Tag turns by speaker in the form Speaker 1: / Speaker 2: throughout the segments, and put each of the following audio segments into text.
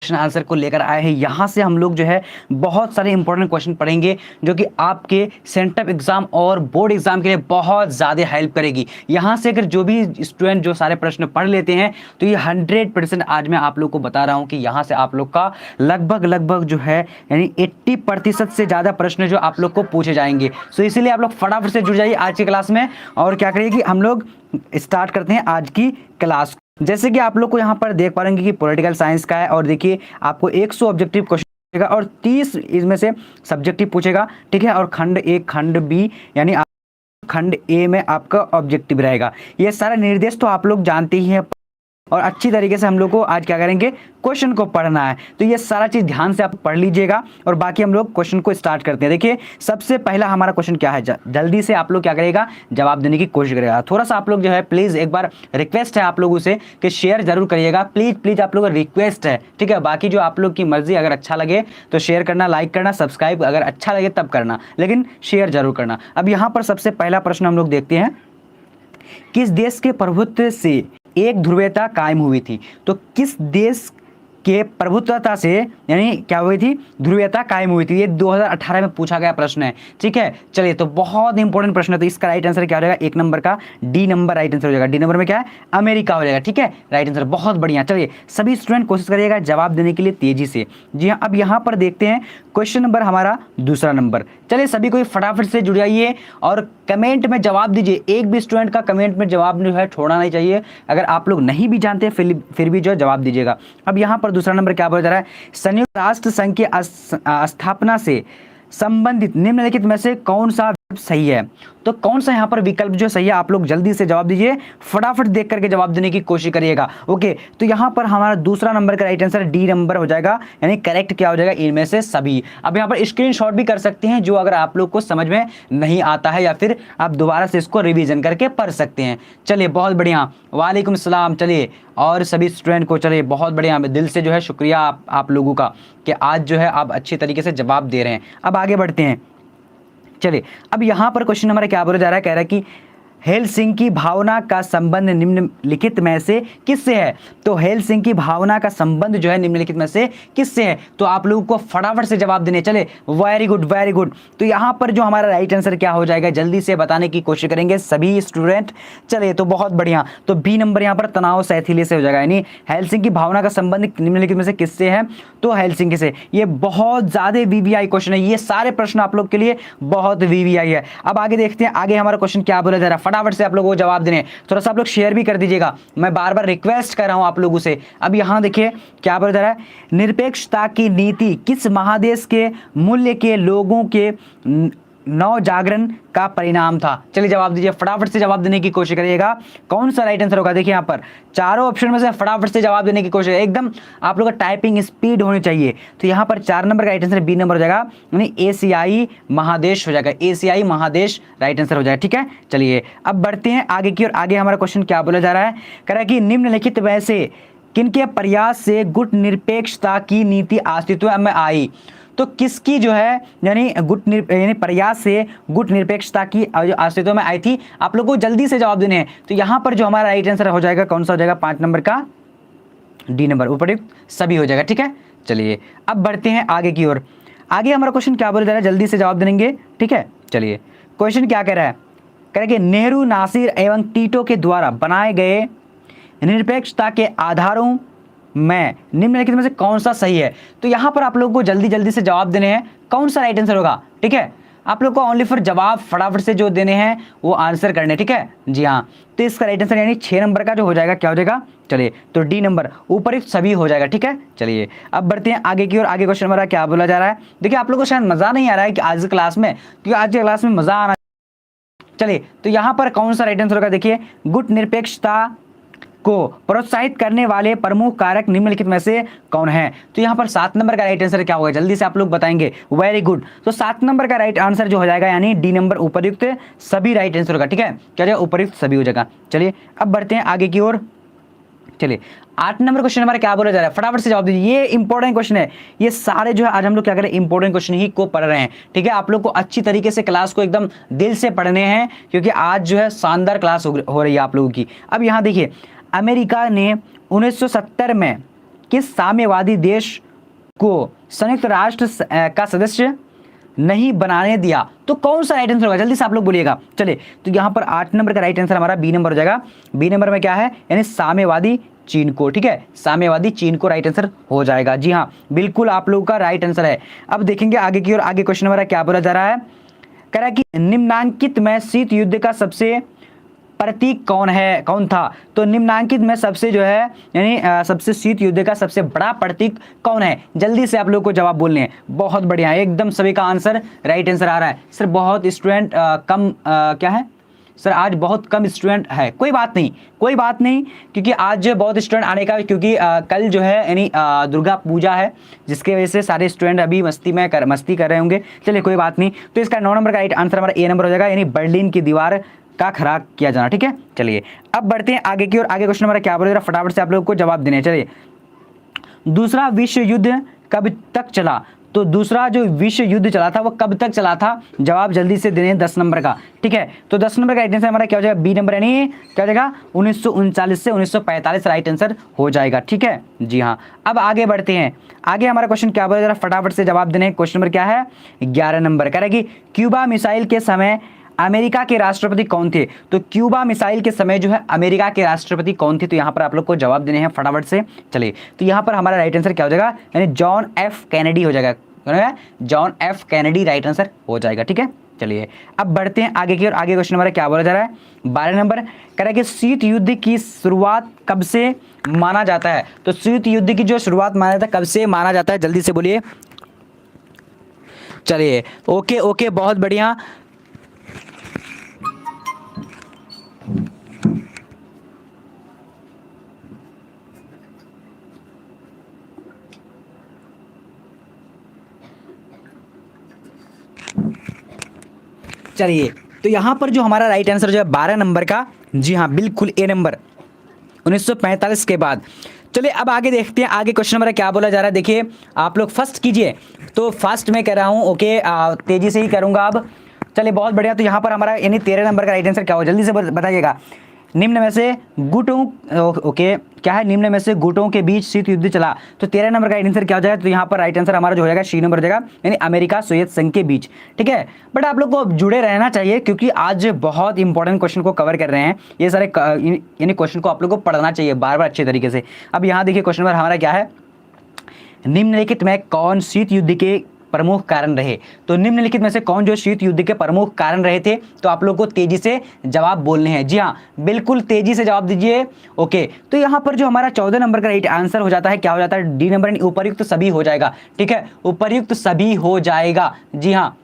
Speaker 1: Question answer को लेकर आए हैं। यहाँ से हम लोग जो है बहुत सारे इंपॉर्टेंट क्वेश्चन पढ़ेंगे जो कि आपके सेंट्रल एग्जाम और बोर्ड एग्जाम के लिए बहुत ज़्यादा हेल्प करेगी। यहाँ से अगर जो भी स्टूडेंट जो सारे प्रश्न पढ़ लेते हैं तो ये 100% आज मैं आप लोग को बता रहा हूँ कि यहाँ से आप लोग का लगभग जो है यानी 80% से ज़्यादा प्रश्न जो आप लोग को पूछे जाएंगे। सो इसीलिए आप लोग फटाफट से जुड़ जाइए आज की क्लास में। और क्या करिए कि हम लोग स्टार्ट करते हैं आज की क्लास। जैसे कि आप लोग को यहाँ पर देख पा रहे कि पॉलिटिकल साइंस का है और देखिए आपको 100 ऑब्जेक्टिव क्वेश्चन और 30 इसमें से सब्जेक्टिव पूछेगा, ठीक है। और खंड ए खंड बी यानी खंड ए में आपका ऑब्जेक्टिव रहेगा। ये सारा निर्देश तो आप लोग जानते ही हैं और अच्छी तरीके से हम लोग को आज क्या करेंगे क्वेश्चन को पढ़ना है। तो ये सारा चीज़ ध्यान से आप पढ़ लीजिएगा और बाकी हम लोग क्वेश्चन को स्टार्ट करते हैं। देखिए सबसे पहला हमारा क्वेश्चन क्या है, जल्दी से आप लोग क्या करेगा जवाब देने की कोशिश करेगा। थोड़ा सा आप लोग जो है प्लीज़ एक बार रिक्वेस्ट है आप लोगों से कि शेयर जरूर करिएगा, प्लीज़ आप लोग का रिक्वेस्ट है, ठीक है। बाकी जो आप लोग की मर्जी, अगर अच्छा लगे तो शेयर करना, लाइक करना, सब्सक्राइब अगर अच्छा लगे तब करना, लेकिन शेयर जरूर करना। अब यहाँ पर सबसे पहला प्रश्न हम लोग देखते हैं, किस देश के प्रभुत्व से एक ध्रुवीयता कायम हुई थी। तो किस देश के प्रभुत्वता से यानी क्या हुई थी, ध्रुवीयता कायम हुई थी। ये 2018 में पूछा गया प्रश्न है, ठीक है। चलिए तो बहुत इंपॉर्टेंट प्रश्न है। तो इसका राइट आंसर क्या हो जाएगा, 1 नंबर का डी नंबर राइट आंसर हो जाएगा। डी नंबर में क्या है, अमेरिका हो जाएगा, ठीक है। राइट आंसर, बहुत बढ़िया। चलिए सभी स्टूडेंट कोशिश करिएगा जवाब देने के लिए तेजी से। जी हाँ, अब यहाँ पर देखते हैं क्वेश्चन नंबर हमारा दूसरा नंबर। चलिए सभी कोई फटाफट से जुड़ जाइए और कमेंट में जवाब दीजिए। एक भी स्टूडेंट का कमेंट में जवाब जो है छोड़ना नहीं चाहिए। अगर आप लोग नहीं भी जानते फिर भी जो है जवाब दीजिएगा। अब यहाँ पर दूसरा नंबर क्या बोला जा रहा है, संयुक्त राष्ट्र संघ की स्थापना से संबंधित निम्नलिखित में से कौन सा सही है। तो कौन सा यहाँ पर विकल्प जो सही है, आप लोग जल्दी से जवाब दीजिए, फटाफट देख करके जवाब देने की कोशिश करिएगा। ओके, तो यहाँ पर हमारा दूसरा नंबर का राइट आंसर डी नंबर हो जाएगा, यानी करेक्ट क्या हो जाएगा, इनमें से सभी। अब यहाँ पर स्क्रीनशॉट भी कर सकते हैं जो अगर आप लोग को समझ में नहीं आता है, या फिर आप दोबारा से इसको रिविजन करके पढ़ सकते हैं। चलिए बहुत बढ़िया, वालेकुम सलाम। चलिए और सभी स्टूडेंट को चलिए बहुत बढ़िया, दिल से जो है शुक्रिया आप लोगों का कि आज जो है आप अच्छी तरीके से जवाब दे रहे हैं। अब आगे बढ़ते हैं। चलिए अब यहाँ पर क्वेश्चन हमारा क्या बोला जा रहा है, कह रहा है कि हेलसिंकी भावना का संबंध निम्नलिखित में से किससे है। तो हेलसिंकी भावना का संबंध जो है निम्नलिखित में से किससे है। तो आप लोगों को फटाफट से जवाब देने। चले वेरी गुड वेरी गुड। तो यहाँ पर जो हमारा राइट आंसर क्या हो जाएगा, जल्दी से बताने की कोशिश करेंगे सभी स्टूडेंट। चले तो बहुत बढ़िया, तो बी नंबर यहाँ पर तनाव शैथिल्य से हो जाएगा, यानी हेलसिंकी भावना का संबंध निम्नलिखित में से किससे है, तो हेलसिंकी से। ये बहुत ज़्यादा वीवीआई क्वेश्चन है, ये सारे प्रश्न आप लोग के लिए बहुत वीवीआई है। अब आगे देखते हैं, आगे हमारा क्वेश्चन क्या बोला जा रहा है, फटाफट से आप लोगों को जवाब देने। थोड़ा सा आप लोग शेयर भी कर दीजिएगा, मैं बार बार रिक्वेस्ट कर रहा हूं आप लोगों से। अब यहां देखिए क्या बोला जा रहा है, निरपेक्षता की नीति किस महादेश के मूल्य के लोगों के नव जागरण का परिणाम था। चलिए जवाब दीजिए, फटाफट से जवाब देने की कोशिश करिएगा। कौन सा राइट आंसर होगा, देखिए यहाँ पर चारों ऑप्शन में से फटाफट से जवाब देने की कोशिश, एकदम आप लोग का टाइपिंग स्पीड होनी चाहिए। तो यहाँ पर 4 नंबर का राइट आंसर बी नंबर हो जाएगा, यानी एशियाई महादेश हो जाएगा, एशियाई महादेश राइट आंसर हो जाएगा, ठीक है। चलिए अब बढ़ते हैं आगे की ओर। आगे हमारा क्वेश्चन क्या बोला जा रहा है, कह रहा है कि निम्नलिखित में से किनके प्रयास से गुट निरपेक्षता की नीति अस्तित्व में आई। तो किसकी जो है यानी प्रयास से गुट निरपेक्षता की जो अस्तित्व में आई थी, आप लोगों को जल्दी से जवाब देने हैं। तो यहाँ पर जो हमारा राइट आंसर हो जाएगा, कौन सा हो जाएगा, 5 नंबर का डी नंबर, उपयुक्त सभी हो जाएगा, ठीक है। चलिए अब बढ़ते हैं आगे की ओर। आगे हमारा क्वेश्चन क्या बोला जा रहा है, जल्दी से जवाब देंगे, ठीक है। चलिए क्वेश्चन क्या कह रहा है, कह रहा है कि नेहरू, नासिर एवं टीटो के द्वारा बनाए गए निरपेक्षता के आधारों में निम्नलिखित में से कौन सा सही है। तो यहाँ पर आप लोगों को जल्दी से जवाब देने हैं, कौन सा राइट आंसर होगा, ठीक है। आप लोग को ओनली फॉर जवाब फटाफट से जो देने हैं वो आंसर करने, ठीक है। जी हाँ, तो इसका राइट आंसर यानी 6 नंबर का जो हो जाएगा क्या हो जाएगा, चलिए तो डी नंबर ऊपर सभी हो जाएगा, ठीक है। चलिए अब बढ़ते हैं आगे की ओर। आगे क्वेश्चन हमारा क्या बोला जा रहा है, देखिए आप लोग को शायद मजा नहीं आ रहा है कि आज की क्लास में, क्योंकि आज की क्लास में मजा आना। चलिए तो यहाँ पर कौन सा राइट आंसर होगा, देखिए गुट निरपेक्षता को प्रोत्साहित करने वाले प्रमुख कारक निम्नलिखित में से कौन है। तो यहाँ पर 7 नंबर का राइट आंसर क्या होगा, जल्दी से आप लोग बताएंगे। वेरी गुड, तो 7 नंबर का राइट आंसर जो हो जाएगा यानी डी नंबर उपयुक्त सभी राइट आंसर होगा, ठीक है। क्या जाएगा, उपयुक्त सभी हो जाएगा। चलिए अब बढ़ते हैं आगे की ओर। चलिए 8 नंबर क्वेश्चन हमारा क्या बोला जा रहा है, फटाफट से जवाब दीजिए। ये इंपॉर्टेंट क्वेश्चन है, ये सारे जो है आज हम लोग क्या करें, इंपॉर्टेंट क्वेश्चन ही को पढ़ रहे हैं, ठीक है। आप लोग को अच्छी तरीके से क्लास को एकदम दिल से पढ़ने हैं, क्योंकि आज जो है शानदार क्लास हो रही है आप लोगों की। अब यहाँ देखिए, अमेरिका ने 1970 में किस साम्यवादी देश को संयुक्त राष्ट्र का सदस्य नहीं बनाने दिया? तो कौन सा राइट आंसर होगा, जल्दी से आप लोग बोलिएगा। चलिए, तो यहाँ पर 8 नंबर का राइट आंसर हमारा बी नंबर हो जाएगा। बी नंबर में क्या है, यानी साम्यवादी चीन को। ठीक है, साम्यवादी चीन को राइट आंसर हो जाएगा। जी हाँ, बिल्कुल आप लोगों का राइट आंसर है। अब देखेंगे आगे की ओर। आगे क्वेश्चन हमारा क्या बोला जा रहा है, कह रहा है कि निम्नांकित में शीत युद्ध का सबसे प्रतीक कौन था? तो निम्नांकित में सबसे जो है यानी सबसे शीत युद्ध का सबसे बड़ा प्रतीक कौन है? जल्दी से आप लोग को जवाब बोलने हैं। बहुत बढ़िया, एकदम सभी का आंसर राइट आंसर आ रहा है। सर बहुत स्टूडेंट कम क्या है सर, आज बहुत कम स्टूडेंट है। कोई बात नहीं, कोई बात नहीं, क्योंकि आज बहुत स्टूडेंट आने का, क्योंकि कल जो है यानी दुर्गा पूजा है, जिसके वजह से सारे स्टूडेंट अभी मस्ती कर रहे होंगे। चलिए कोई बात नहीं। तो इसका 9 नंबर का राइट आंसर हमारा ए नंबर हो जाएगा, यानी बर्लिन की दीवार का खड़ा किया जाना। ठीक है, चलिए अब बढ़ते हैं आगे की ओर। आगे क्वेश्चन हमारा क्या बोल रहा है, फटाफट से आप लोगों को जवाब देने हैं। चलिए, दूसरा विश्व युद्ध कब तक चला? तो दूसरा जो विश्व युद्ध चला था वो कब तक चला था? जवाब जल्दी से देने 10 नंबर का। ठीक है, तो 10 नंबर का राइट आंसर हमारा क्या हो जाएगा, बी नंबर, यानी क्या हो जाएगा 1939 से 1945 राइट आंसर हो जाएगा। ठीक है, जी हाँ। अब आगे बढ़ते हैं। आगे हमारा क्वेश्चन क्या बोला, जरा फटाफट से जवाब देने। क्वेश्चन नंबर क्या है, 11 नंबर, कह रहा है कि क्यूबा मिसाइल के समय अमेरिका के राष्ट्रपति कौन थे? तो क्यूबा मिसाइल के समय जो है अमेरिका के राष्ट्रपति कौन थे? तो यहाँ पर आप लोग को जवाब देने हैं फटाफट से। चलिए, तो यहाँ पर हमारा राइट आंसर क्या हो जाएगा, यानी जॉन एफ कैनेडी हो जाएगा। John F Kennedy right answer हो जाएगा। ठीक है, चलिए अब बढ़ते हैं आगे की ओर। आगे क्वेश्चन हमारा क्या बोला जा रहा है, 12 नंबर, कह रहा है कि शीत युद्ध की शुरुआत कब से माना जाता है? तो शीत युद्ध की जो शुरुआत माना जाता है, कब से माना जाता है, जल्दी से बोलिए। चलिए, ओके ओके, बहुत बढ़िया। चलिए, तो यहां पर जो हमारा राइट आंसर जो है 12 नंबर का, जी हाँ बिल्कुल ए नंबर, 1945 के बाद। चलिए अब आगे देखते हैं। आगे क्वेश्चन हमारा क्या बोला जा रहा है, देखिए आप लोग फर्स्ट कीजिए। तो फर्स्ट में कह रहा हूं, ओके तेजी से ही करूंगा अब। चलिए बहुत बढ़िया। तो यहाँ पर हमारा यानी 13 नंबर का राइट आंसर क्या हो, जल्दी से बताइएगा। निम्न में से गुटों, ओके क्या है, निम्न में से गुटों के बीच शीत युद्ध चला। तो 13 नंबर का राइट आंसर क्या हो जाएगा? तो यहाँ पर राइट आंसर हमारा जो हो जाएगा सी नंबर हो जाएगा, यानी अमेरिका सोवियत संघ के बीच। ठीक है, बट आप लोग को जुड़े रहना चाहिए, क्योंकि आज बहुत इंपॉर्टेंट क्वेश्चन को कवर कर रहे हैं। ये सारे यानी क्वेश्चन को आप लोग को पढ़ना चाहिए बार बार अच्छे तरीके से। अब यहाँ देखिए क्वेश्चन नंबर हमारा क्या है, निम्नलिखित में कौन शीत युद्ध के प्रमुख कारण रहे? तो निम्नलिखित में से कौन जो शीत युद्ध के प्रमुख कारण रहे थे? तो आप लोग को तेजी से जवाब बोलने हैं। जी हाँ, बिल्कुल तेजी से जवाब दीजिए। ओके, तो यहाँ पर जो हमारा 14 नंबर का राइट आंसर हो जाता है, क्या हो जाता है, डी नंबर, उपर्युक्त सभी हो जाएगा। ठीक है, उपर्युक्त सभी हो जाएगा। जी हाँ,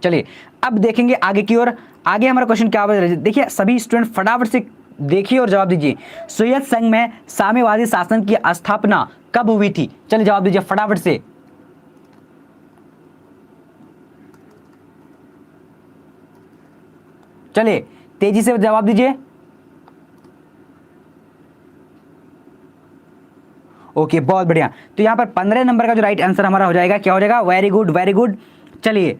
Speaker 1: चलिए अब देखेंगे आगे की ओर। आगे हमारा क्वेश्चन क्या होगा, देखिए सभी स्टूडेंट फटाफट से देखिए और जवाब दीजिए। सोवियत संघ में साम्यवादी शासन की स्थापना कब हुई थी? चलिए जवाब दीजिए फटाफट से। चलिए तेजी से जवाब दीजिए। ओके बहुत बढ़िया। तो यहां पर 15 नंबर का जो राइट आंसर हमारा हो जाएगा, क्या हो जाएगा, वेरी गुड वेरी गुड। चलिए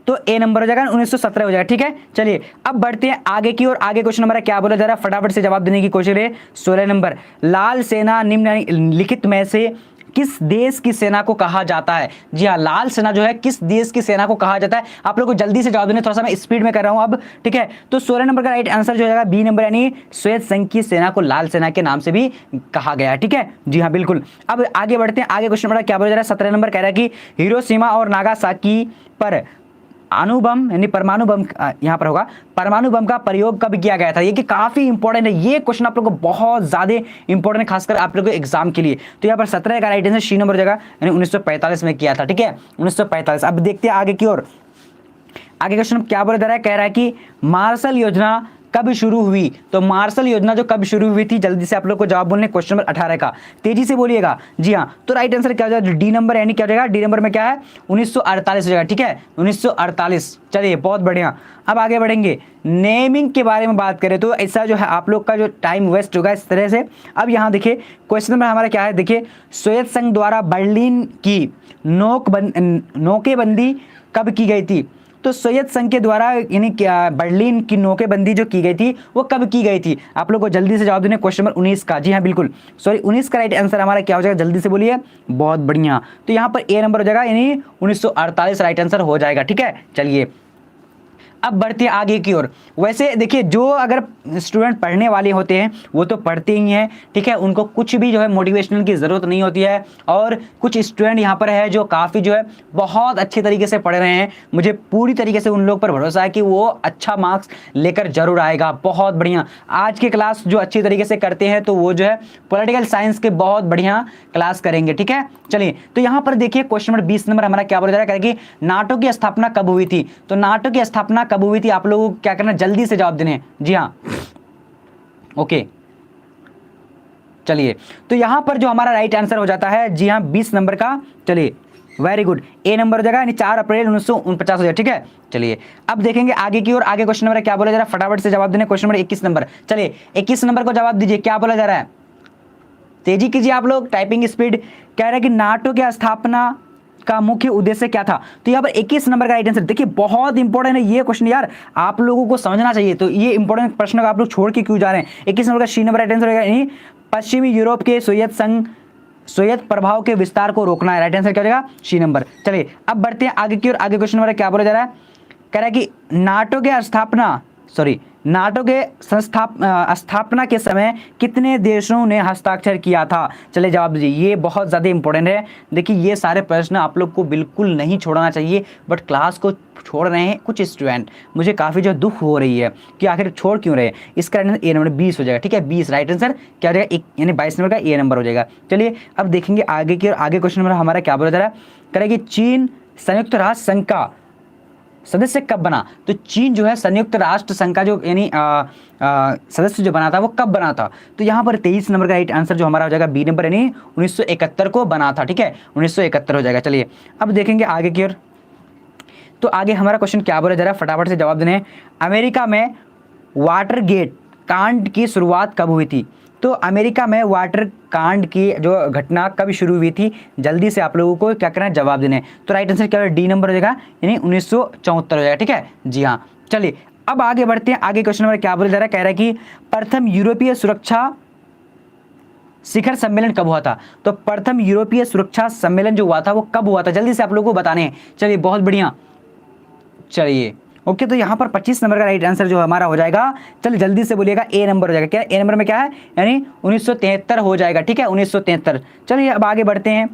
Speaker 1: तो ए नंबर हो जाएगा, 1917 हो जाएगा। ठीक है, चलिए अब बढ़ते हैं आगे की ओर। आगे क्वेश्चन हमारा क्या बोला जा रहा है, फटाफट से जवाब देने की कोशिश करें। 16 नंबर, लाल सेना निम्नलिखित में से किस देश की सेना को कहा जाता है? जी हाँ, लाल सेना जो है किस देश की सेना को कहा जाता है? आप लोग को जल्दी से जवाब देने, थोड़ा सा मैं स्पीड में कर रहा हूं अब। ठीक है, तो 16 नंबर का राइट आंसर जो हो जाएगा बी नंबर, यानी सोवियत संघ की सेना को लाल सेना के नाम से भी कहा गया है। ठीक है, जी हाँ बिल्कुल। अब आगे बढ़ते हैं। आगे क्वेश्चन क्या बोला जा रहा है, 17 नंबर कह रहा है कि हिरोशिमा और नागासाकी पर अणुबम यानी परमाणु बम, यहां पर होगा, परमाणु बम का प्रयोग कब किया गया था? ये कि काफी इंपॉर्टेंट है ये क्वेश्चन, आप लोगों को बहुत ज्यादा इंपॉर्टेंट है, खासकर आप लोगों को एग्जाम के लिए। तो यहाँ पर 17 का राइट आंसर सी नंबर हो जाएगा, यानी 1945 में किया था। ठीक है, 1945। अब देखते हैं आगे की ओर। आगे क्वेश्चन क्या बोला जा रहा है, कह रहा है कि मार्शल योजना कब शुरू हुई? तो मार्शल योजना जो कब शुरू हुई थी, जल्दी से आप लोग को जवाब बोलने। क्वेश्चन नंबर 18 का तेजी से बोलिएगा। जी हाँ, तो राइट आंसर क्या हो जाएगा, डी नंबर, यानी क्या हो जाएगा, डी नंबर में क्या है, 1948 हो जाएगा। ठीक है, 1948। चलिए बहुत बढ़िया। अब आगे बढ़ेंगे। नेमिंग के बारे में बात करें तो ऐसा जो है आप लोग का जो टाइम वेस्ट होगा इस तरह से। अब यहाँ देखिए क्वेश्चन नंबर हमारा क्या है, देखिए सोवियत संघ द्वारा बर्लिन की नोकेबंदी कब की गई थी? तो सोवियत संघ के द्वारा यानी बर्लिन की नोकेबंदी जो की गई थी वो कब की गई थी? आप लोग को जल्दी से जवाब देना क्वेश्चन नंबर 19 का। जी हाँ बिल्कुल, सॉरी 19 का राइट आंसर हमारा क्या हो जाएगा, जल्दी से बोलिए। बहुत बढ़िया, तो यहाँ पर ए नंबर हो जाएगा, यानी 1948 राइट आंसर हो जाएगा। ठीक है, चलिए अब बढ़ते हैं आगे की ओर। वैसे देखिए, जो अगर स्टूडेंट पढ़ने वाले होते हैं वो तो पढ़ते ही हैं, ठीक है, उनको कुछ भी जो है मोटिवेशनल की ज़रूरत नहीं होती है। और कुछ स्टूडेंट यहाँ पर है जो काफ़ी जो है बहुत अच्छे तरीके से पढ़ रहे हैं, मुझे पूरी तरीके से उन लोग पर भरोसा है कि वो अच्छा मार्क्स लेकर जरूर आएगा। बहुत बढ़िया, आज की क्लास जो अच्छी तरीके से करते हैं तो वो जो है पॉलिटिकल साइंस के बहुत बढ़िया क्लास करेंगे। ठीक है, चलिए तो यहाँ पर देखिए क्वेश्चन नंबर 20 नंबर हमारा क्या बोला जा रहा है कि नाटो की स्थापना कब हुई थी? तो नाटो की स्थापना कब हुई थी, आप लोगों को क्या करना, जल्दी से जवाब देने। जी हाँ, ओके, चलिए तो यहां पर जो हमारा राइट आंसर हो जाता है, जी हाँ 20 नंबर का, चलिए वेरी गुड, ए नंबर हो जाएगा, यानी 4 अप्रैल 1949 हो जाएगा। ठीक है, चलिए अब देखेंगे आगे की ओर। आगे क्वेश्चन नंबर क्या बोला जा रहा है, फटाफट से जवाब देने। क्वेश्चन नंबर 21 नंबर, चलिए 21 नंबर को जवाब दीजिए, क्या बोला जा रहा है, तेजी कीजिए आप लोग, टाइपिंग स्पीड। कह रहा है कि नाटो की स्थापना का मुख्य उद्देश्य क्या था? तो यहाँ पर 21 नंबर का राइट आंसर, देखिए बहुत इंपॉर्टेंट है ये क्वेश्चन यार, आप लोगों को समझना चाहिए। तो ये इंपॉर्टेंट प्रश्न को आप लोग छोड़ के क्यों जा रहे हैं? 21 नंबर का सी नंबर राइट आंसर होगा, यानी पश्चिमी यूरोप के सोवियत प्रभाव के विस्तार को रोकना है। राइट आंसर क्या हो जाएगा, सी नंबर। चलिए अब बढ़ते हैं आगे की ओर। आगे क्वेश्चन नंबर क्या बोला जा रहा है, कह रहा है कि नाटो के स्थापना के समय कितने देशों ने हस्ताक्षर किया था? चलिए जवाब दीजिए, ये बहुत ज़्यादा इंपॉर्टेंट है। देखिए ये सारे प्रश्न आप लोग को बिल्कुल नहीं छोड़ना चाहिए, बट क्लास को छोड़ रहे हैं कुछ स्टूडेंट, मुझे काफ़ी जो दुख हो रही है कि आखिर छोड़ क्यों रहे हैं। इसका आंसर ए नंबर 20 हो जाएगा। ठीक है, 20 राइट आंसर क्या हो जाएगा, यानी 22 नंबर का ए नंबर हो जाएगा। चलिए अब देखेंगे आगे की, और आगे क्वेश्चन नंबर हमारा क्या बोला जा रहा है, कह रहा है कि चीन संयुक्त राष्ट्र संघ का सदस्य कब बना? तो चीन जो है संयुक्त राष्ट्र संघ का जो यानी सदस्य जो बना था वो कब बना था? तो यहाँ पर 23 नंबर का राइट आंसर जो हमारा हो जाएगा बी नंबर, यानी 1971 को बना था। ठीक है, 1971 हो जाएगा। चलिए अब देखेंगे आगे की ओर। तो आगे हमारा क्वेश्चन क्या बोला जा रहा है, फटाफट से जवाब देने। अमेरिका में वाटरगेट कांड की शुरुआत कब हुई थी? तो अमेरिका में वाटर कांड की जो घटना कब शुरू हुई थी, जल्दी से आप लोगों को क्या करना है, जवाब देने। तो राइट आंसर क्या होगा, डी नंबर हो जाएगा, यानी 1974 हो जाएगा। ठीक है, जी हाँ। चलिए अब आगे बढ़ते हैं। आगे क्वेश्चन नंबर क्या बोला जा रहा है, कह रहा है कि प्रथम यूरोपीय सुरक्षा शिखर सम्मेलन कब हुआ था? तो प्रथम यूरोपीय सुरक्षा सम्मेलन जो हुआ था वो कब हुआ था, जल्दी से आप लोगों को बताने हैं। चलिए बहुत बढ़िया, चलिए ओके, तो यहाँ पर 25 नंबर का राइट आंसर जो हमारा हो जाएगा, चलिए जल्दी से बोलिएगा, ए नंबर हो जाएगा। क्या ए नंबर में क्या है, यानी 1973 हो जाएगा। ठीक है, 1973। चलिए अब आगे बढ़ते हैं।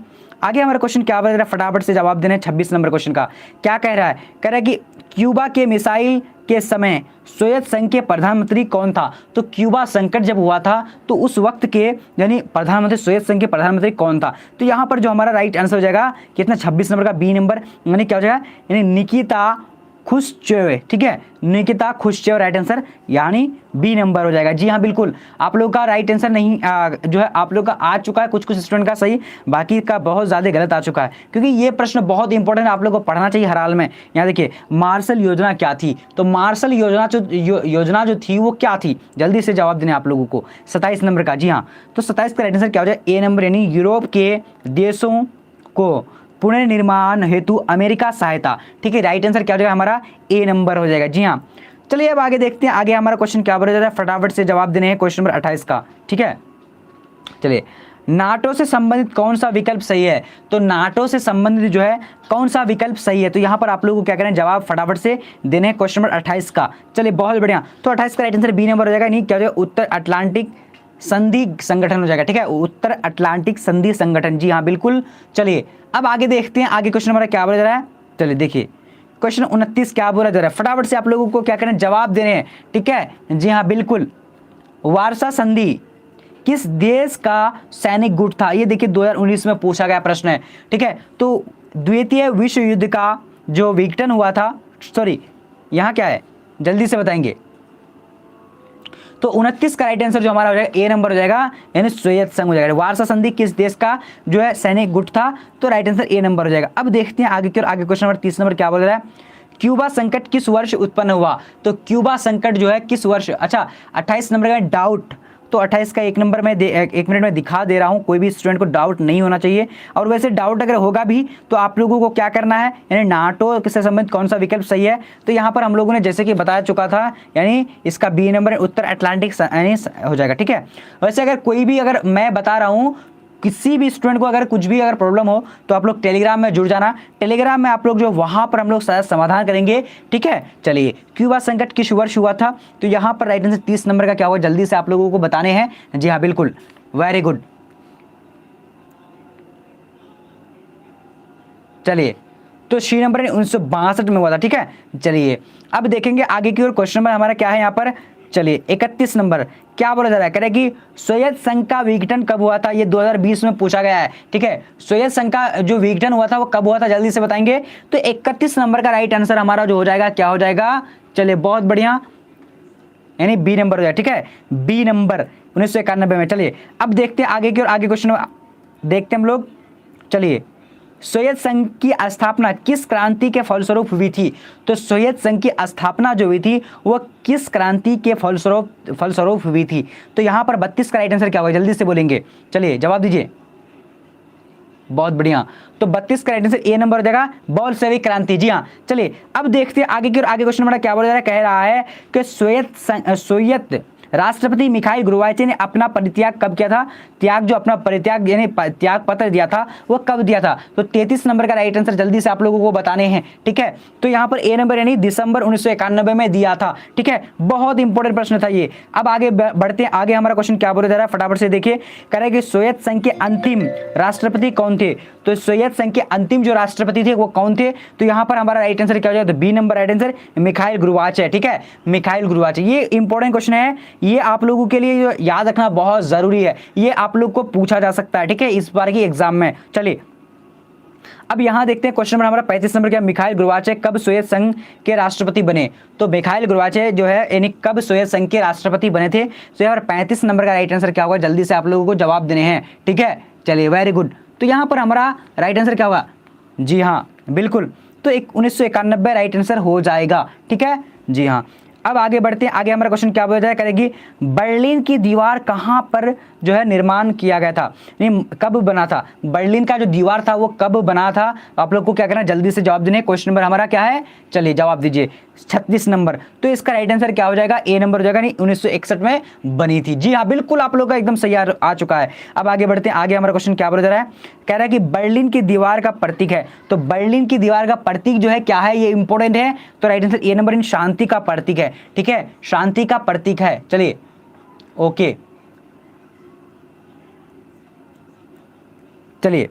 Speaker 1: आगे हमारा क्वेश्चन क्या बता रहा है, फटाफट से जवाब देना है। 26 नंबर क्वेश्चन का क्या कह रहा है, कह रहा है कि क्यूबा के मिसाइल के समय सोवियत संघ के प्रधानमंत्री कौन था? तो क्यूबा संकट जब हुआ था तो उस वक्त के यानी प्रधानमंत्री, सोवियत संघ के प्रधानमंत्री कौन था? तो यहाँ पर जो हमारा राइट आंसर हो जाएगा कितना, 26 नंबर का बी नंबर, यानी क्या हो जाएगा, यानी निकिता खुश्चेव। ठीक है, निकिता खुश्चेव राइट आंसर, यानी बी नंबर हो जाएगा। जी हाँ बिल्कुल, आप लोग का राइट आंसर नहीं जो है आप लोग का आ चुका है, कुछ स्टूडेंट का सही, बाकी का बहुत ज़्यादा गलत आ चुका है, क्योंकि ये प्रश्न बहुत इंपॉर्टेंट है, आप लोग को पढ़ना चाहिए हर हाल में। यहाँ देखिए मार्शल योजना क्या थी? तो मार्शल योजना जो थी वो क्या थी, जल्दी से जवाब देने आप लोगों को। 27 नंबर का, जी हाँ, तो 27 का राइट आंसर क्या हो जाएगा, ए नंबर, यानी यूरोप के देशों को पुनर्निर्माण हेतु अमेरिका सहायता। ठीक है, राइट आंसर क्या हो जाएगा हमारा, ए नंबर हो जाएगा। जी हाँ, चलिए अब आगे देखते हैं। आगे हमारा क्वेश्चन क्या बोला जा रहा है, फटाफट से जवाब देने हैं। क्वेश्चन नंबर 28 का। ठीक है, चलिए नाटो से संबंधित कौन सा विकल्प सही है? तो नाटो से संबंधित जो है कौन सा विकल्प सही है? तो यहाँ पर आप लोगों को क्या करें, जवाब फटाफट से देने हैं क्वेश्चन नंबर 28 का। चलिए बहुत बढ़िया, तो 28 का राइट आंसर बी नंबर हो जाएगा, नहीं क्या हो जाएगा, उत्तर अटलांटिक संधि संगठन हो जाएगा। ठीक है, उत्तर अटलांटिक संधि संगठन, जी हाँ बिल्कुल। चलिए अब आगे देखते हैं। आगे क्वेश्चन नंबर क्या बोला जा रहा है, चलिए देखिए क्वेश्चन 29 क्या बोला जा रहा है, फटाफट से आप लोगों को क्या करना, जवाब देने हैं। ठीक है, जी हाँ बिल्कुल। वार्सा संधि किस देश का सैनिक गुट था? ये देखिए 2019 में पूछा गया प्रश्न है। ठीक है, तो द्वितीय विश्व युद्ध का जो विघटन हुआ था, सॉरी यहाँ क्या है, जल्दी से बताएंगे। तो 29 का राइट आंसर जो हमारा हो जाएगा, ए नंबर हो जाएगा, यानी सोवियत संघ हो जाएगा। वार्सा संधि किस देश का जो है सैनिक गुट था? तो राइट आंसर ए नंबर हो जाएगा। अब देखते हैं आगे की ओर। आगे क्वेश्चन नंबर 30 नंबर क्या बोल रहा है, क्यूबा संकट किस वर्ष उत्पन्न हुआ? तो क्यूबा संकट जो है किस वर्ष, अच्छा 28 नंबर का डाउट, तो 28 का 1 मिनट में दिखा दे रहा हूँ, कोई भी स्टूडेंट को डाउट नहीं होना चाहिए। और वैसे डाउट अगर होगा भी तो आप लोगों को क्या करना है, यानी नाटो से संबंधित कौन सा विकल्प सही है, तो यहाँ पर हम लोगों ने जैसे कि बता चुका था, यानी इसका बी नंबर उत्तर अटलांटिक यानी हो जाएगा, ठीक है। वैसे अगर कोई भी, अगर मैं बता रहा हूँ किसी भी स्टूडेंट को अगर कुछ भी अगर प्रॉब्लम हो तो आप लोग टेलीग्राम में जुड़ जाना। टेलीग्राम में आप लोग जो वहां पर हम लोग शायद समाधान करेंगे, ठीक है। चलिए, क्यूबा संकट किस वर्ष हुआ था, तो यहाँ पर राइट आंसर 30 नंबर का क्या होगा, जल्दी से आप लोगों को बताने हैं। जी हाँ बिल्कुल, वेरी गुड। चलिए, तो सी नंबर 1962 में हुआ था, ठीक है। चलिए अब देखेंगे आगे की ओर, क्वेश्चन नंबर हमारा क्या है यहाँ पर। चलिए 31 नंबर क्या बोला जा रहा है, कह रहे कि सोवियत संघ का विघटन कब हुआ था, ये 2020 में पूछा गया है, ठीक है। सोवियत संघ का जो विघटन हुआ था वो कब हुआ था, जल्दी से बताएंगे। तो 31 नंबर का राइट आंसर हमारा जो हो जाएगा, क्या हो जाएगा, चलिए बहुत बढ़िया, यानी बी नंबर हो जाएगा, ठीक है। बी नंबर 1991 में। चलिए अब देखते हैं आगे की ओर, आगे क्वेश्चन देखते हैं हम लोग। चलिए, सोवियत संघ की स्थापना किस क्रांति के फलस्वरूप हुई थी, तो सोवियत संघ की स्थापना जो हुई थी वो किस क्रांति के फलस्वरूप हुई थी, तो यहां पर 32 का राइट आंसर क्या होगा, जल्दी से बोलेंगे। चलिए जवाब दीजिए, बहुत बढ़िया। तो 32 का राइट आंसर ए नंबर हो जाएगा, बोल्शेविक क्रांति। जी हाँ, चलिए अब देखते हैं आगे की ओर, आगे क्वेश्चन हमारा क्या बोला जा रहा है, कह रहा है कि सोवियत राष्ट्रपति मिखाइल गोर्बाचेव ने अपना परित्याग कब किया था, त्याग जो अपना परित्याग यानी त्याग पत्र दिया था वो कब दिया था, तो 33 नंबर का राइट आंसर जल्दी से आप लोगों को बताने हैं, ठीक है। तो यहाँ पर ए नंबर यानी दिसंबर 1991 में दिया था, ठीक है। बहुत इंपॉर्टेंट प्रश्न था ये। अब आगे बढ़ते हैं, आगे हमारा क्वेश्चन क्या बोला जा रहा है, फटाफट से देखिए। कह रहे कि सोवियत संघ के अंतिम राष्ट्रपति कौन थे, तो सोवियत संघ के अंतिम जो राष्ट्रपति थे वो कौन थे, तो यहाँ पर हमारा राइट आंसर क्या हो जाएगा, तो B number right answer Mikhail Gorbachev, ठीक है। मिखाइल गोर्बाचेव, ये इंपॉर्टेंट क्वेश्चन है, ये आप लोगों के लिए याद रखना बहुत जरूरी है, ये आप लोग को पूछा जा सकता है, ठीक है, इस बार की एग्जाम में। चलिए अब यहां देखते हैं क्वेश्चन नंबर हमारा 35 नंबर क्या, मिखाइल गोर्बाचेव कब सोवियत संघ के राष्ट्रपति बने, तो मिखाइल गोर्बाचेव जो है यानी कब सोवियत संघ के राष्ट्रपति बने थे, तो यहाँ पर 35 नंबर का राइट आंसर क्या होगा, जल्दी से आप लोगों को जवाब देने हैं, ठीक है। चलिए वेरी गुड, तो यहाँ पर हमारा राइट आंसर क्या होगा, जी हाँ बिल्कुल, तो 1991 राइट आंसर हो जाएगा, ठीक है। जी हाँ, अब आगे बढ़ते हैं, आगे हमारा क्वेश्चन क्या बोला जाए, करेगी बर्लिन की दीवार कहां पर जो है निर्माण किया गया था, नहीं कब बना था, बर्लिन का जो दीवार था वो कब बना था, आप लोग को क्या करना है, जल्दी से जवाब देने। क्वेश्चन नंबर हमारा क्या है, चलिए जवाब दीजिए, 36 नंबर। तो इसका राइट आंसर क्या हो जाएगा, ए नंबर हो जाएगा, नहीं 1961 में बनी थी। जी हाँ बिल्कुल, आप लोग का एकदम सही आ चुका है। अब आगे बढ़ते हैं, आगे हमारा क्वेश्चन क्या बोला जा रहा है, कह रहा है कि बर्लिन की दीवार का प्रतीक है, तो बर्लिन की दीवार का प्रतीक जो है क्या है, ये इंपॉर्टेंट है, तो राइट आंसर ए नंबर, इन शांति का प्रतीक है, ठीक है, शांति का प्रतीक है। चलिए ओके, चलिए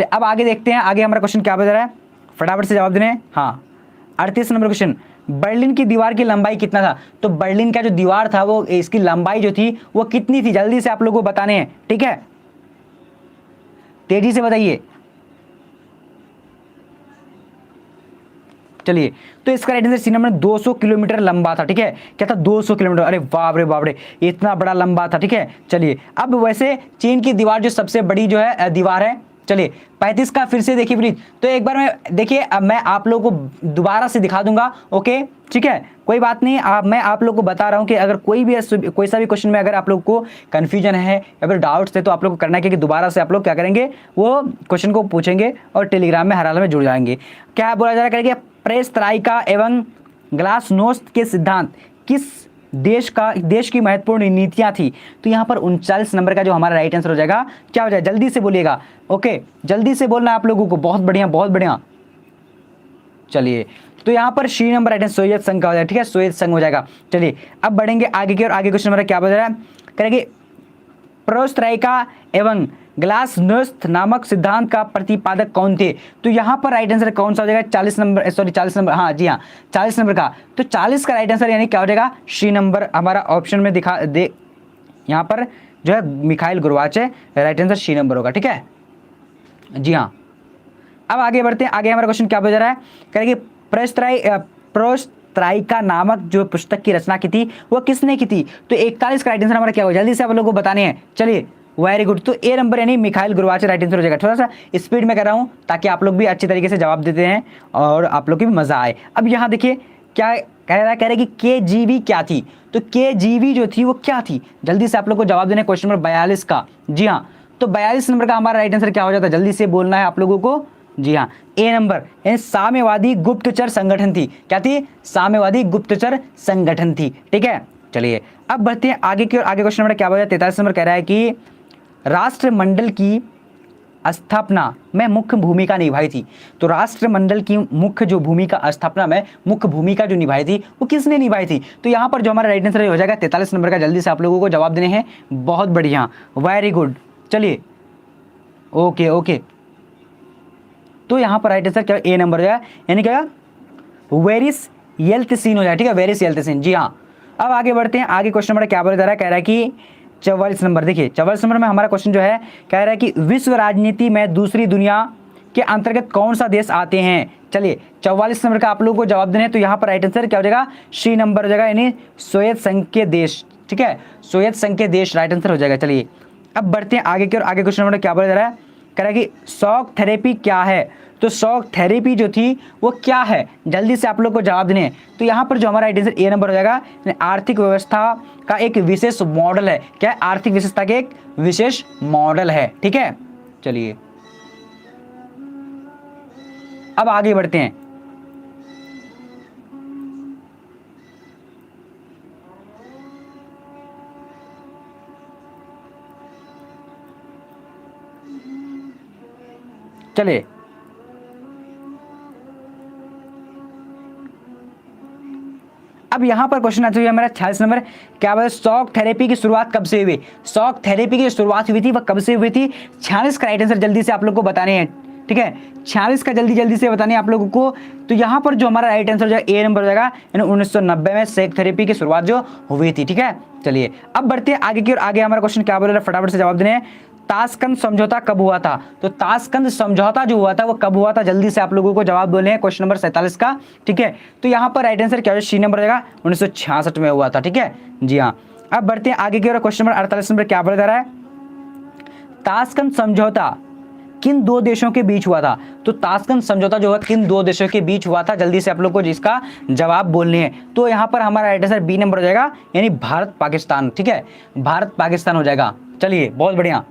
Speaker 1: अब आगे देखते हैं, आगे हमारा क्वेश्चन क्या बता रहा है, फटाफट से जवाब देने। हाँ 38 नंबर क्वेश्चन, बर्लिन की दीवार की लंबाई कितना था, तो बर्लिन का जो दीवार था वो इसकी लंबाई जो थी वो कितनी थी, जल्दी से आप लोगों को बताने हैं, ठीक है, तेजी से बताइए। चलिए, तो इसका right answer C number 200 kilometre लंबा था, ठीक है, क्या था 200 किलोमीटर, अरे बाप रे इतना बड़ा लंबा था, ठीक है। चलिए अब वैसे चीन की दीवार जो सबसे बड़ी जो है दीवार है, चलिए 35 का फिर से देखिए प्लीज, तो एक बार मैं देखिए, अब मैं आप लोगों को दोबारा से दिखा दूंगा, ओके ठीक है, कोई बात नहीं। मैं आप लोग को बता रहा हूं कि अगर कोई सा भी क्वेश्चन में अगर आप लोग को कंफ्यूजन है या फिर डाउट्स है तो आप लोग को करना है कि दोबारा से आप लोग क्या करेंगे, वो क्वेश्चन को पूछेंगे और टेलीग्राम में हर हाल में जुड़ जाएंगे। क्या बोला जा रहा है, पेरेस्ट्राइका एवं ग्लासनोस्त के सिद्धांत किस देश की महत्वपूर्ण नीतियां थी, तो यहां पर 39 नंबर का जो हमारा राइट आंसर हो जाएगा, क्या हो जाएगा, जल्दी से बोलिएगा, ओके जल्दी से बोलना है आप लोगों को, बहुत बढ़िया बहुत बढ़िया। चलिए, तो यहां पर C number right answer Soviet संघ का हो जाएगा, ठीक है, सोवियत संघ हो जाएगा। चलिए अब बढ़ेंगे आगे की और, आगे क्वेश्चन नंबर क्या बता रहा है, करेंगे पेरेस्ट्राइका एवं ग्लासनोस्त नामक सिद्धांत का प्रतिपादक कौन थे, तो यहां पर राइट आंसर कौन सा हो जाएगा, 40 नंबर, हाँ जी हाँ 40 नंबर का, तो 40 का राइट आंसर यानी क्या हो जाएगा, सी नंबर हमारा ऑप्शन में दिखा दे, यहां पर जो है Mikhail Gorbachev, right answer C number होगा, ठीक है। जी हाँ, अब आगे बढ़ते हैं, आगे हमारा क्वेश्चन क्या बता रहा है, करेंगे पेरेस्ट्राइका नामक जो पुस्तक की रचना की थी वो किसने की थी, तो 41 का राइट आंसर हमारा क्या होगा, जल्दी से आप लोगों को बताने हैं। चलिए वेरी गुड, तो ए नंबर यानी मिखाइल गोर्बाचेव राइट आंसर हो जाएगा। थोड़ा सा स्पीड में कर रहा हूं ताकि आप लोग भी अच्छी तरीके से जवाब देते हैं और आप लोग की भी मजा आए। अब यहाँ देखिए क्या कह रहा है कि केजीबी क्या थी, तो केजीबी जो थी वो क्या थी, जल्दी से आप लोग को जवाब देना है क्वेश्चन नंबर 42 का। जी हाँ, तो 42 नंबर का हमारा राइट आंसर क्या हो जाता है, जल्दी से बोलना है आप लोगों को। जी हाँ, ए नंबर, साम्यवादी गुप्तचर संगठन थी। क्या थी, साम्यवादी गुप्तचर संगठन थी। ठीक है, चलिए अब बढ़ते हैं आगे की ओर। आगे क्वेश्चन नंबर क्या हो जाए 43 नंबर कह रहा है कि राष्ट्रमंडल की स्थापना में मुख्य भूमिका निभाई थी। तो राष्ट्रमंडल की मुख्य जो भूमिका स्थापना में मुख्य भूमिका जो निभाई थी वो किसने निभाई थी, तो यहाँ पर जो हमारा राइट आंसर हो जाएगा 43 नंबर का। जल्दी से आप लोगों को जवाब देने हैं, बहुत बढ़िया, वेरी गुड। चलिए ओके ओके, तो यहाँ पर राइट आंसर क्या ए नंबर हो जाएगा, यानी क्या वेरिस येल्त्सिन हो जाए। ठीक है, वेरिस येल्त्सिन। जी हाँ, अब आगे बढ़ते हैं। आगे क्वेश्चन नंबर क्या बोला जा रहा है, कह रहा है कि 44 नंबर, देखिए 44 नंबर में हमारा क्वेश्चन जो है कह रहा है कि विश्व राजनीति में दूसरी दुनिया के अंतर्गत कौन सा देश आते हैं। चलिए 44 नंबर का आप लोगों को जवाब देना है, तो यहाँ पर राइट आंसर क्या हो जाएगा, सी नंबर हो जाएगा, यानी सोवियत संघ के देश। ठीक है, सोवियत संघ के देश राइट आंसर हो जाएगा। चलिए अब बढ़ते हैं आगे की ओर। आगे क्वेश्चन नंबर क्या बोला जा रहा है, कह रहा है कि शॉक थेरेपी क्या है, तो शॉक थेरेपी जो थी वो क्या है, जल्दी से आप लोग को जवाब देने हैं। तो यहाँ पर जो हमारा राइट आंसर ए नंबर हो जाएगा, आर्थिक व्यवस्था का एक विशेष मॉडल है। क्या है, आर्थिक व्यवस्था के एक विशेष मॉडल है। ठीक है, चलिए अब आगे बढ़ते हैं। चलिए अब यहां पर क्वेश्चन आता है हमारा 46 नंबर, क्या बोले शॉक थेरेपी की शुरुआत कब से हुई। शॉक थेरेपी की शुरुआत हुई थी वह कब से हुई थी, 46 का राइट आंसर जल्दी से आप लोग को बताने हैं। ठीक है, 46 का जल्दी से बताने आप लोगों को। तो यहाँ पर जो हमारा राइट आंसर हो जाएगा ए नंबर हो जाएगा, यानी 1990 में शॉक थेरेपी की शुरुआत जो हुई थी। ठीक है, चलिए अब बढ़ते हैं आगे की ओर। आगे हमारा क्वेश्चन क्या बोल रहा है, फटाफट से जवाब देने हैं। ताशकंद समझौता कब हुआ था, तो ताशकंद समझौता जो हुआ था वो कब हुआ था, जल्दी से आप लोगों को जवाब बोले हैं क्वेश्चन नंबर 47 का। ठीक है, तो यहाँ पर राइट आंसर क्या है, सी नंबर रहेगा, 1966 में हुआ था। ठीक है, जी हाँ, अब बढ़ते हैं आगे की ओर। क्वेश्चन नंबर 48 नंबर क्या बोला जा रहा है, ताशकंद समझौता किन दो देशों के बीच हुआ था, तो ताशकंद समझौता जो है किन दो देशों के बीच हुआ था, जल्दी से आप लोग को जिसका जवाब बोलने हैं। तो यहाँ पर हमारा राइट आंसर बी नंबर हो जाएगा, यानी भारत पाकिस्तान। ठीक है, भारत पाकिस्तान हो जाएगा। चलिए बहुत बढ़िया,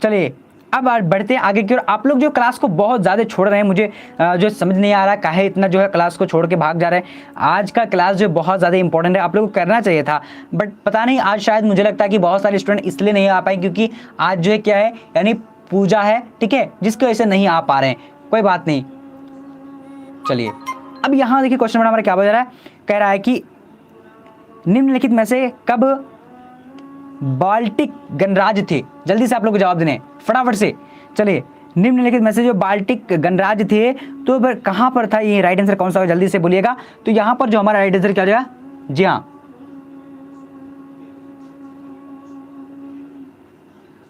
Speaker 1: चलिए अब बढ़ते हैं आगे की ओर। आप लोग जो क्लास को बहुत ज़्यादा छोड़ रहे हैं, मुझे जो समझ नहीं आ रहा काहे इतना जो है क्लास को छोड़ के भाग जा रहे हैं। आज का क्लास जो बहुत ज़्यादा इंपॉर्टेंट है, आप लोगों को करना चाहिए था, बट पता नहीं आज शायद मुझे लगता है कि बहुत सारे स्टूडेंट इसलिए नहीं आ पाए क्योंकि आज जो है क्या है, यानी पूजा है। ठीक है, जिसकी वजह से नहीं आ पा रहे हैं, कोई बात नहीं। चलिए अब यहाँ देखिए क्वेश्चन हमारा क्या बता रहा है, कह रहा है कि निम्नलिखित में से कब बाल्टिक गणराज्य थे, जल्दी से आप लोग को जवाब देने फटाफट से। चलिए निम्नलिखित में से जो बाल्टिक गणराज्य थे तो कहां पर था, ये राइट आंसर कौन सा, जल्दी से बोलिएगा। तो यहां पर जो हमारा राइट आंसर क्या हो जाएगा, जी हाँ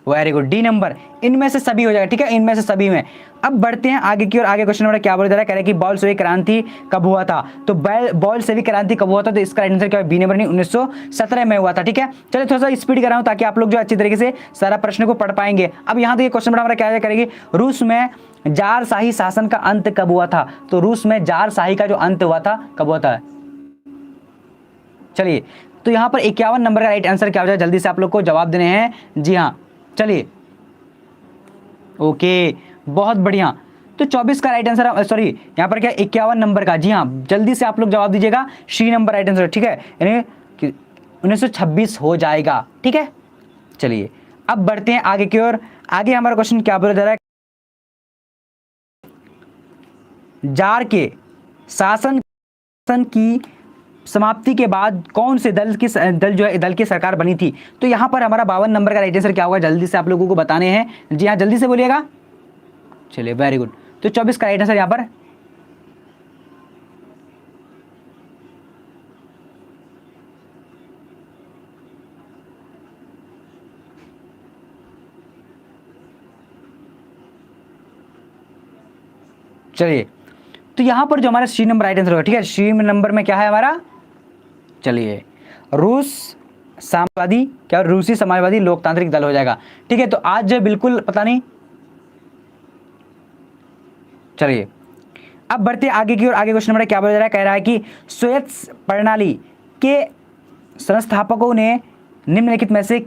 Speaker 1: वेरी गुड, डी नंबर, इनमें से सभी हो जाएगा। ठीक है, इनमें से सभी में। अब बढ़ते हैं आगे की ओर। आगे क्वेश्चन नंबर क्या बोल रहा है, कह रहे हैं कि बोल्शेविक क्रांति कब हुआ था, तो बोल्शेविक क्रांति कब हुआ था, तो इसका आंसर क्या है, बी नंबर, 1917 में हुआ था। ठीक है, चलिए थोड़ा सा स्पीड कर रहा हूं ताकि आप लोग जो अच्छी तरीके से सारा प्रश्न को पढ़ पाएंगे। अब यहाँ देखिए क्वेश्चन नंबर हमारा क्या करेगी, रूस में जारशाही शासन का अंत कब हुआ था, तो रूस में जारशाही का जो अंत हुआ था कब हुआ था। चलिए तो यहाँ पर 51 नंबर का राइट आंसर क्या हो जाए, जल्दी से आप लोग को जवाब देने हैं। जी हाँ, चलिए ओके बहुत बढ़िया। तो 24 का राइट आंसर, सॉरी यहाँ पर क्या 51 नंबर का, जी हाँ जल्दी से आप लोग जवाब दीजिएगा, सी नंबर राइट आंसर। ठीक है, यानी 1926 हो जाएगा। ठीक है, चलिए अब बढ़ते हैं आगे की ओर। आगे हमारा क्वेश्चन क्या बोला जा रहा है, जार के शासन की समाप्ति के बाद कौन से दल की सरकार बनी थी, तो यहां पर हमारा 52 नंबर का राइट आंसर क्या होगा, जल्दी से आप लोगों को बताने हैं। जी हाँ जल्दी से बोलिएगा। चलिए वेरी गुड, तो 24 का राइट आंसर यहां पर चलिए तो यहां पर जो हमारा सी नंबर राइट आंसर होगा। ठीक है, सी नंबर में क्या है हमारा, चलिए रूस साम्यवादी, क्या रूसी समाजवादी लोकतांत्रिक दल हो जाएगा। ठीक है, तो आज जो बिल्कुल पता नहीं। चलिए अब बढ़ते हैं आगे की ओर। आगे क्वेश्चन नंबर क्या बोला जा रहा है, कह रहा है कि स्वायत्त प्रणाली के संस्थापकों ने निम्नलिखित में से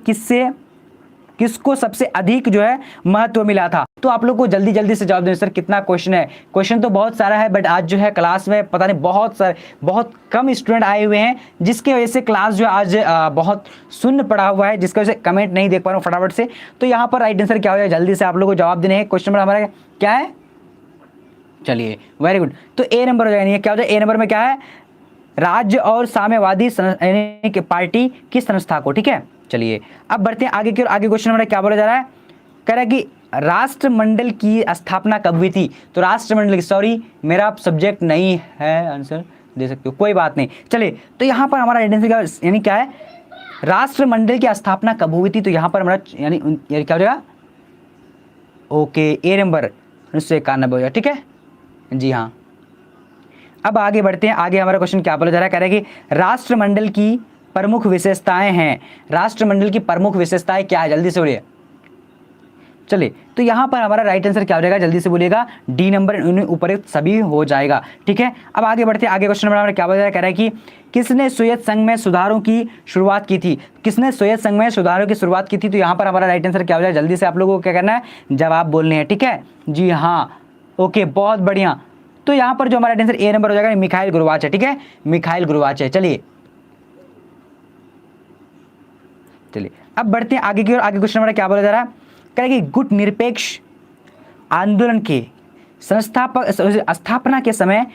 Speaker 1: किसको सबसे अधिक जो है महत्व मिला था। तो आप लोग को जल्दी जल्दी से जवाब दें सर, कितना क्वेश्चन है। क्वेश्चन तो बहुत सारा है, बट आज जो है क्लास में पता नहीं बहुत कम स्टूडेंट आए हुए हैं, जिसकी वजह से क्लास जो आज बहुत शून्य पड़ा हुआ है, जिसकी वजह से कमेंट नहीं देख पा रहा हूँ फटाफट से। तो यहाँ पर राइट आंसर क्या हो जाए, जल्दी से आप लोग को जवाब देने हैं। क्वेश्चन नंबर हमारा क्या है, चलिए वेरी गुड। तो ए नंबर हो जाएगा, नहीं क्या हो जाए, ए नंबर में क्या है, राज्य और साम्यवादी पार्टी की संस्था को, ठीक है। चलिए अब बढ़ते हैं आगे की ओर। आगे क्वेश्चन नंबर क्या बोला जा रहा है, कह रहा है कि राष्ट्रमंडल की स्थापना कब हुई थी। तो राष्ट्रमंडल की, सॉरी मेरा सब्जेक्ट नहीं है, आंसर दे सकते हो, कोई बात नहीं। चलिए तो यहाँ पर हमारा आइडेंटिटी यानी क्या है, राष्ट्रमंडल की स्थापना कब हुई थी। तो यहाँ पर हमारा यानी क्या हो जाएगा, ओके ए नंबर 1991 हो जाएगा, ठीक है जी हाँ। अब आगे बढ़ते हैं। आगे हमारा क्वेश्चन क्या बोला जा रहा है, कह रहा है कि राष्ट्रमंडल की प्रमुख विशेषताएं हैं। राष्ट्रमंडल की प्रमुख विशेषताएं क्या है, जल्दी से बोलिए। चलिए तो यहां पर हमारा राइट आंसर क्या हो जाएगा, जल्दी से बोलिएगा, डी नंबर ऊपर सभी हो जाएगा, ठीक है। अब आगे बढ़ते हैं। आगे क्वेश्चन नंबर हमारा क्या बोला जा रहा है, कह रहा है कि किसने सोवियत संघ में सुधारों की शुरुआत की थी। किसने सोवियत संघ में सुधारों की शुरुआत की थी। तो यहाँ पर हमारा राइट आंसर क्या हो जाएगा, जल्दी से आप लोगों को क्या करना है, जवाब बोलने हैं, ठीक है जी हाँ, ओके बहुत बढ़िया। तो यहाँ पर जो हमारा आंसर ए नंबर हो जाएगा, मिखाइल गोर्बाचेव, ठीक है, मिखाइल गोर्बाचेव। चलिए अब बढ़ते हैं आगे की ओर। आगे क्वेश्चन नंबर क्या बोला जा रहा है, कहेंगे गुट निरपेक्ष आंदोलन के स्थापना के समय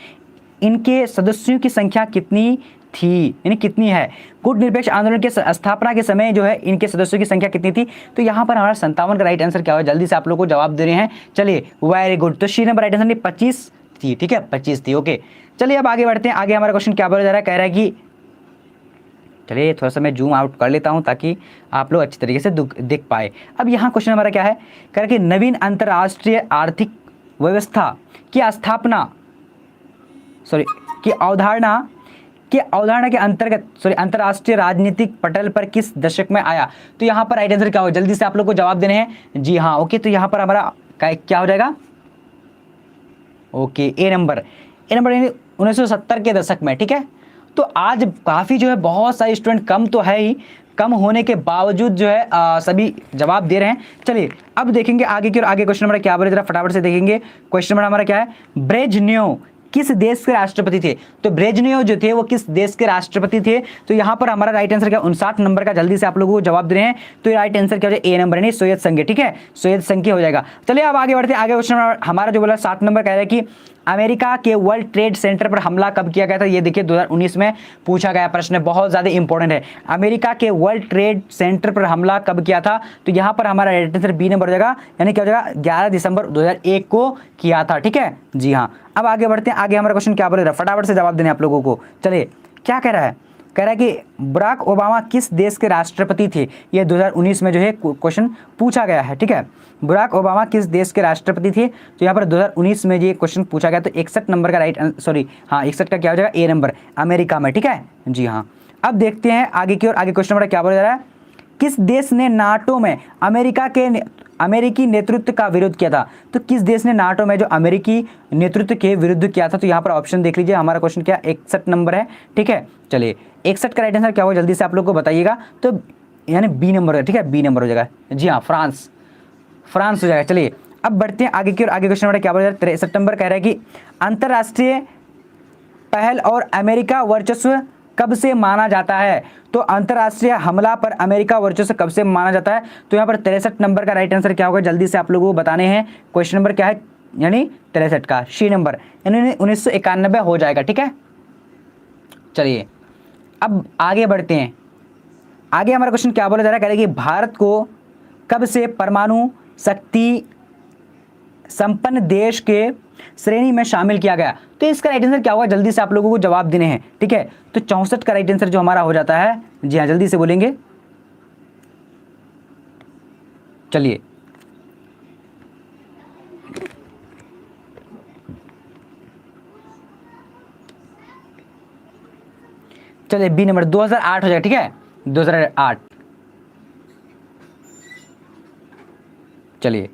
Speaker 1: इनके सदस्यों की संख्या कितनी थी, यानी कितनी है। गुट निरपेक्ष आंदोलन के स्थापना के समय जो है इनके सदस्यों की संख्या कितनी थी। तो यहाँ पर हमारा 57 का राइट आंसर क्या होगा, जल्दी से आप लोग को जवाब दे रहे हैं। चलिए वेरी गुड। तो सी नंबर राइट आंसर 25 थी, ठीक है 25 थी, ओके। चलिए अब आगे बढ़ते हैं। आगे हमारा क्वेश्चन क्या बोला जा रहा है, कह रहा है कि, चलिए थोड़ा सा मैं जूम आउट कर लेता हूं ताकि आप लोग अच्छी तरीके से देख पाए। अब यहाँ क्वेश्चन हमारा क्या है, कह रहा है कि नवीन अंतर्राष्ट्रीय आर्थिक व्यवस्था की स्थापना, की अवधारणा के अंतर्गत अंतर्राष्ट्रीय राजनीतिक पटल पर किस दशक में आया। तो यहाँ पर राइट आंसर क्या होगा, जल्दी से आप लोग को जवाब देने हैं जी हाँ, ओके। तो यहाँ पर हमारा क्या हो जाएगा, ओके ए नंबर 1970 के दशक में, ठीक है। तो आज काफ़ी जो है बहुत सारे स्टूडेंट, कम तो है ही, कम होने के बावजूद जो है सभी जवाब दे रहे हैं। चलिए अब देखेंगे आगे की, और आगे क्वेश्चन नंबर क्या बोले जरा फटाफट से देखेंगे। क्वेश्चन नंबर हमारा क्या है, ब्रेजनेव किस देश के राष्ट्रपति थे। तो ब्रेजनेव जो थे वो किस देश के राष्ट्रपति थे। तो यहाँ पर हमारा राइट आंसर क्या, 59 नंबर का, जल्दी से आप लोगों को जवाब दे रहे हैं। तो राइट आंसर क्या हो जाएगा, ए नंबर नहीं सोवियत संघ, ठीक है सोवियत संघ हो जाएगा। चलिए अब आगे बढ़ते हैं। आगे क्वेश्चन हमारा जो बोला 60 नंबर कह रहा है कि अमेरिका के वर्ल्ड ट्रेड सेंटर पर हमला कब किया गया था। ये देखिए 2019 में पूछा गया प्रश्न है, बहुत ज्यादा इंपॉर्टेंट है। अमेरिका के वर्ल्ड ट्रेड सेंटर पर हमला कब किया था। तो यहाँ पर हमारा राइट आंसर बी नंबर हो जाएगा, यानी क्या हो जाएगा 11 दिसंबर 2001 को किया था, ठीक है जी हाँ। अब आगे बढ़ते हैं। आगे हमारा क्वेश्चन क्या बोल रहा है, फटाफट से जवाब देने आप लोगों को। चलिए क्या कह रहा है, कह रहा है कि बराक ओबामा किस देश के राष्ट्रपति थे। ये 2019 में जो है क्वेश्चन पूछा गया है, ठीक है बराक ओबामा किस देश के राष्ट्रपति थे। तो यहाँ पर 2019 में ये क्वेश्चन पूछा गया। तो 61 नंबर का राइट, सॉरी हाँ 61 का क्या हो जाएगा, ए नंबर अमेरिका में, ठीक है जी हाँ। अब देखते हैं आगे की ओर। आगे क्वेश्चन नंबर क्या बोला जा रहा है, किस देश ने नाटो में अमेरिकी नेतृत्व का विरोध किया था। तो किस देश ने नाटो में जो अमेरिकी नेतृत्व के विरुद्ध किया था। तो यहाँ पर ऑप्शन देख लीजिए, हमारा क्वेश्चन क्या 61 नंबर है, ठीक है। चलिए 61 का राइट आंसर क्या होगा, जल्दी से आप लोग को बताइएगा। तो यानी बी नंबर है, ठीक है बी नंबर हो जाएगा जी हाँ, फ्रांस हो जाएगा। चलिए अब बढ़ते हैं आगे की ओर। आगे क्वेश्चन नंबर क्या बोला जा रहा है, 63 नंबर कह रहा है कि अंतर्राष्ट्रीय पहल और अमेरिका वर्चस्व कब से माना जाता है। तो अंतर्राष्ट्रीय हमला पर अमेरिका वर्चस्व कब से माना जाता है। तो यहाँ पर 63 नंबर का राइट आंसर क्या होगा, जल्दी से आप लोगों को बताने हैं। क्वेश्चन नंबर क्या है, यानी 63 का सी नंबर, यानी 1991 हो जाएगा, ठीक है। चलिए अब आगे बढ़ते हैं। आगे हमारा क्वेश्चन क्या बोला जा रहा है, कह रहे कि भारत को कब से परमाणु शक्ति संपन्न देश के श्रेणी में शामिल किया गया। तो इसका राइट आंसर क्या होगा, जल्दी से आप लोगों को जवाब देने हैं, ठीक है। तो 64 का राइट आंसर जो हमारा हो जाता है जी हाँ, जल्दी से बोलेंगे। चलिए चलिए बी नंबर 2008 हो जाएगा, ठीक है 2008। चलिए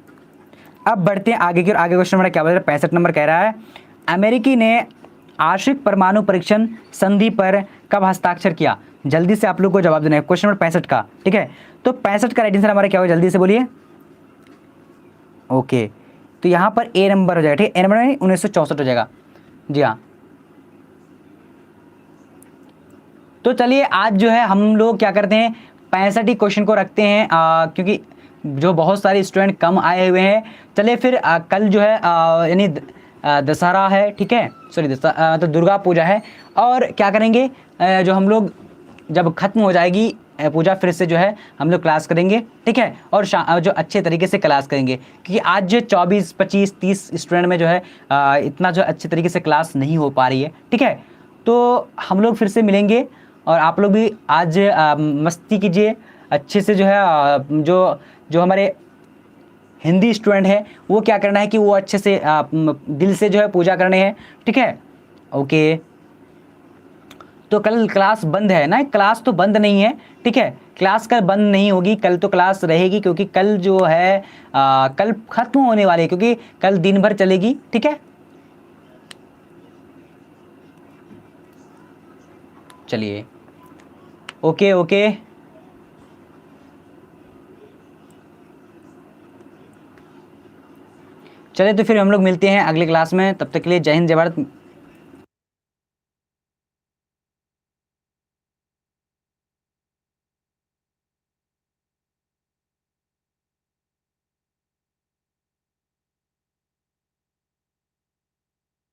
Speaker 1: अब बढ़ते हैं आगे की ओर। आगे क्वेश्चन नंबर क्या बोल रहा है, 65 नंबर कह रहा है अमेरिकी ने आश्विक परमाणु परीक्षण संधि पर कब हस्ताक्षर किया? जल्दी से आप लोग को जवाब देना है, क्वेश्चन नंबर 65 का, ठीक है। तो 65 का राइट आंसर हमारा क्या होगा, जल्दी से बोलिए। ओके, तो यहाँ पर ए नंबर हो जाएगा, ठीक है, ए नंबर में 1964 हो जाएगा। जी हाँ, तो चलिए आज जो है हम लोग क्या करते हैं, 65 ही क्वेश्चन को रखते हैं, क्योंकि जो बहुत सारे स्टूडेंट कम आए हुए हैं। चलिए फिर कल जो है यानी दशहरा है, ठीक है, सॉरी तो दुर्गा पूजा है, और क्या करेंगे, जो हम लोग जब खत्म हो जाएगी पूजा फिर से जो है हम लोग क्लास करेंगे, ठीक है, और जो अच्छे तरीके से क्लास करेंगे, क्योंकि आज जो 24, 25, 30 स्टूडेंट में जो है इतना जो अच्छे तरीके से क्लास नहीं हो पा रही है, ठीक है। तो हम लोग फिर से मिलेंगे, और आप लोग भी आज मस्ती कीजिए अच्छे से, जो है जो हमारे हिंदी स्टूडेंट है वो क्या करना है कि वो अच्छे से दिल से जो है पूजा करने हैं, ठीक है। ओके, तो कल क्लास बंद है ना, क्लास तो बंद नहीं है, ठीक है, क्लास कल बंद नहीं होगी, कल तो क्लास रहेगी, क्योंकि कल जो है कल खत्म होने वाली है, क्योंकि कल दिन भर चलेगी, ठीक है। चलिए, ओके ओके, चलिए तो फिर हम लोग मिलते हैं अगले क्लास में, तब तक के लिए जय हिंद जय भारत।